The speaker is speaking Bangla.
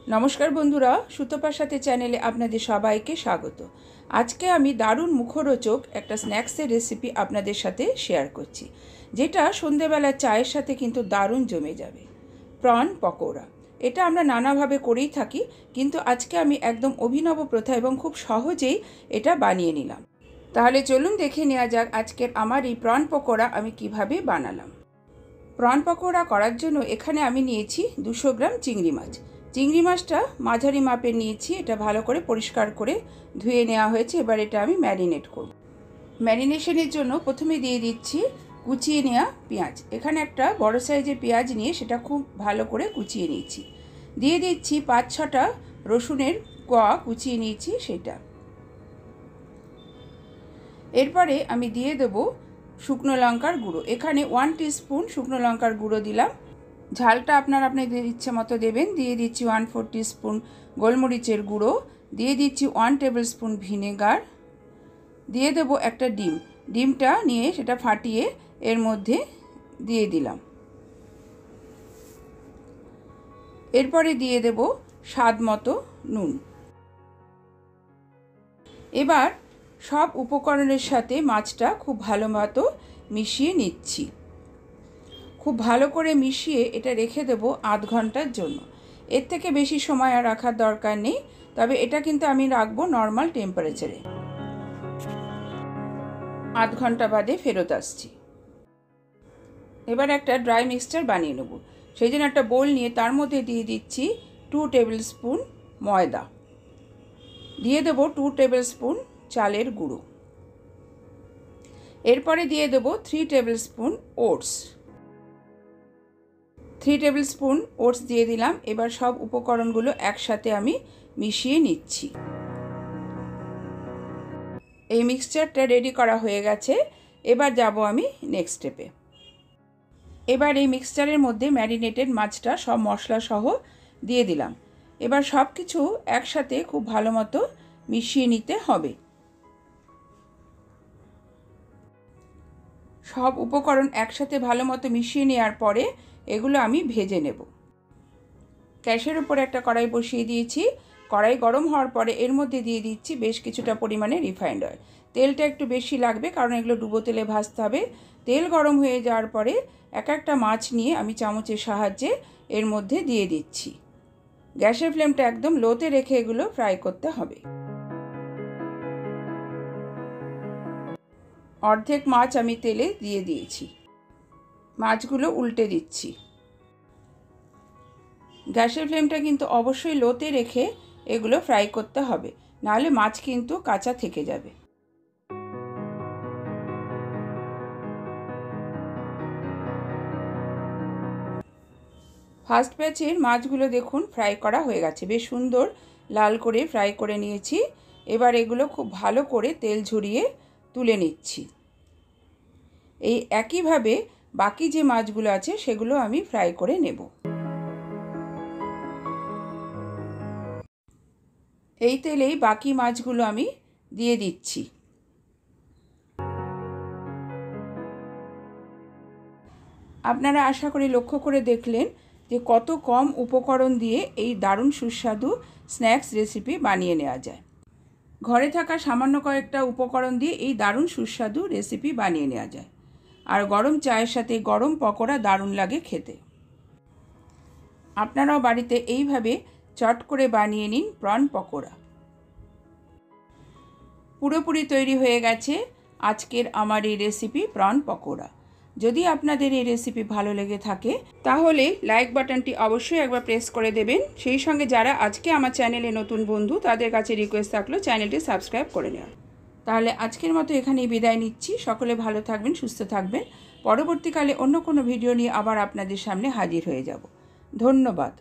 नमस्कार बंधुरा सुतोपार साथे चैनेले आपनादेर सबाइके स्वागत। आज के आमी दारुण मुखरोचक एक स्नैक्सर रेसिपि आपनादेर साथे शेयर करछि, जेटा सन्ध्येबेला चायेर साथे किन्तु दारुण जमे जाबे। प्रन पकोड़ा এটা আমরা নানাভাবে করেই থাকি, কিন্তু আজকে আমি একদম অভিনব প্রথা এবং খুব সহজেই এটা বানিয়ে নিলাম। তাহলে চলুন দেখে নেওয়া যাক আজকের আমার এই প্রন পকোড়া আমি কিভাবে বানালাম। প্রন পকোড়া করার জন্য এখানে আমি নিয়েছি 200 গ্রাম চিংড়ি মাছ। চিংড়ি মাছটা মাঝারি মাপের নিয়েছি, এটা ভালো করে পরিষ্কার করে ধুয়ে নেওয়া হয়েছে। এবার এটা আমি ম্যারিনেট করব। ম্যারিনেশনের জন্য প্রথমে দিয়ে দিচ্ছি কুচিয়ে নেওয়া পেঁয়াজ। এখানে একটা বড় সাইজের পেঁয়াজ নিয়ে সেটা খুব ভালো করে কুচিয়ে নিয়েছি। দিয়ে দিচ্ছি 5-6টা রসুনের কোয়া কুচিয়ে নিয়েছি সেটা। এরপরে আমি দিয়ে দেব শুকনো লঙ্কার গুঁড়ো। এখানে 1 টিস্পুন শুকনো লঙ্কার গুঁড়ো দিলাম। ঝালটা আপনাদের ইচ্ছে মতো দেবেন। দিয়ে দিচ্ছি 1/4 টিস্পুন গোলমরিচের গুঁড়ো। দিয়ে দিচ্ছি 1 টেবিল স্পুন ভিনেগার। দিয়ে দেব একটা ডিম। ডিমটা নিয়ে সেটা ফাটিয়ে এর মধ্যে দিয়ে দিলাম। এরপরে দিয়ে দেব স্বাদ মতো নুন। এবার সব উপকরণের সাথে মাছটা খুব ভালো মতো মিশিয়ে নিচ্ছি। খুব ভালো করে মিশিয়ে এটা রেখে দেব আধ ঘন্টার জন্য। এর থেকে বেশি সময় আর রাখার দরকার নেই, তবে এটা কিন্তু আমি রাখবো নর্মাল টেম্পারেচারে। আধ ঘন্টা বাদে ফেরত আসছি। এবার একটা ড্রাই মিক্সচার বানিয়ে নেব। সেই জন্য একটা বোল নিয়ে তার মধ্যে দিয়ে দিচ্ছি 2 টেবিল স্পুন ময়দা। দিয়ে দেব 2 টেবিল স্পুন চালের গুঁড়ো। এরপরে দিয়ে দেব 3 table spoon oats. 3 table spoon oats দিয়ে দিলাম। এবার সব উপকরণগুলো একসাথে আমি মিশিয়ে নিচ্ছি। এই মিক্সচারটা রেডি করা হয়ে গেছে। এবার যাব আমি নেক্সট স্টেপে। এবার এই মিক্সচারের মধ্যে ম্যারিনেটেড মাছটা সব মশলা সহ দিয়ে দিলাম। এবার সব কিছু একসাথে খুব ভালো মতো মিশিয়ে নিতে হবে। সব উপকরণ একসাথে ভালো মতো মিশিয়ে নেওয়ার পরে এগুলো আমি ভেজে নেব। গ্যাসের উপর একটা কড়াই বসিয়ে দিয়েছি। কড়াই গরম হওয়ার পরে এর মধ্যে দিয়ে দিচ্ছি বেশ কিছুটা পরিমাণে রিফাইন্ড অয়েল। তেলটা একটু বেশি লাগবে, কারণ এগুলো ডুবো তেলে ভাজতে হবে। তেল গরম হয়ে যাওয়ার পরে এক একটা মাছ নিয়ে আমি চামচের সাহায্যে এর মধ্যে দিয়ে দিচ্ছি। গ্যাসের ফ্লেমটা একদম লোতে রেখে এগুলো ফ্রাই করতে হবে। অর্ধেক মাছ আমি তেলে দিয়ে দিয়েছি। মাছগুলো উল্টে দিচ্ছি। গ্যাসের ফ্লেমটা কিন্তু অবশ্যই লোতে রেখে এগুলো ফ্রাই করতে হবে, নাহলে মাছ কিন্তু কাঁচা থেকে যাবে। ফার্স্ট ব্যাচের মাছগুলো দেখুন ফ্রাই করা হয়ে গেছে, বেশ সুন্দর লাল করে ফ্রাই করে নিয়েছি। এবার এগুলো খুব ভালো করে তেল ঝরিয়ে তুলে নিচ্ছি। এই একইভাবে বাকি যে মাছগুলো আছে সেগুলো আমি ফ্রাই করে নেব। এই তেলেই বাকি মাছগুলো আমি দিয়ে দিচ্ছি। আপনারা আশা করি লক্ষ্য করে দেখলেন যে কত কম উপকরণ দিয়ে এই দারুণ সুস্বাদু স্ন্যাক্স রেসিপি বানিয়ে নেওয়া যায়। ঘরে থাকা সামান্য কয়েকটা উপকরণ দিয়ে এই দারুণ সুস্বাদু রেসিপি বানিয়ে নেওয়া যায়। আর গরম চায়ের সাথে গরম পকোড়া দারুণ লাগে খেতে। আপনারাও বাড়িতে এইভাবে চট করে বানিয়ে নিন প্রন পকোড়া। পুরোপুরি তৈরি হয়ে গেছে আজকের আমার এই রেসিপি প্রন পকোড়া। যদি আপনাদের এই রেসিপি ভালো লেগে থাকে তাহলে লাইক বাটনটি অবশ্যই একবার প্রেস করে দেবেন। সেই সঙ্গে যারা আজকে আমার চ্যানেলে নতুন বন্ধু তাদের কাছে রিকোয়েস্ট থাকলো চ্যানেলটি সাবস্ক্রাইব করে নেওয়ার। তাহলে আজকের মতো এখানেই বিদায় নিচ্ছি। সকলে ভালো থাকবেন, সুস্থ থাকবেন। পরবর্তীকালে অন্য কোনো ভিডিও নিয়ে আবার আপনাদের সামনে হাজির হয়ে যাব। ধন্যবাদ।